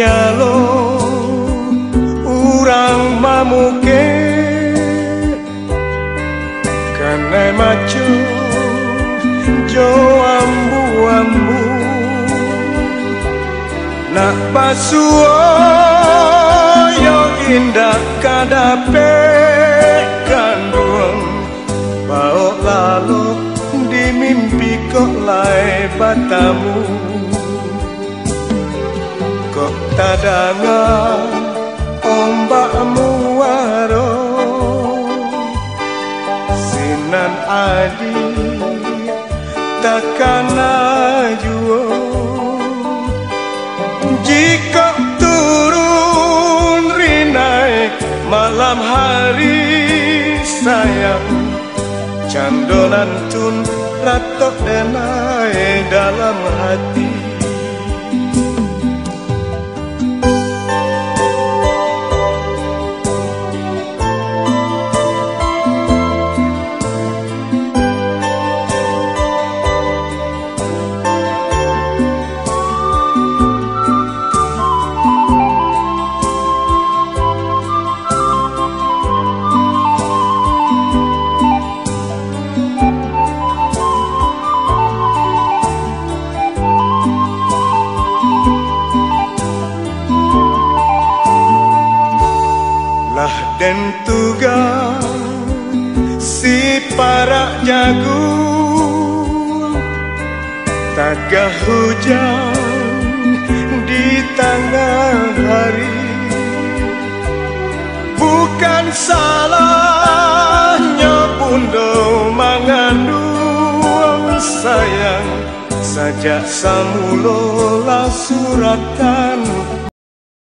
Nyalo urang mamuke kene macu jo ambu-ambu nak basuo yo indah kadape kanduang bau lalu di mimpi kok lai batamu kok tadangan ombakmu waro sinan adi takkan ajuo jika turun rinai malam hari sayang candonan tun ratok denai dalam hati. Dan tugas si para jagung tagah hujan di tengah hari bukan salahnya bundo mengandung sayang sajak samula suratan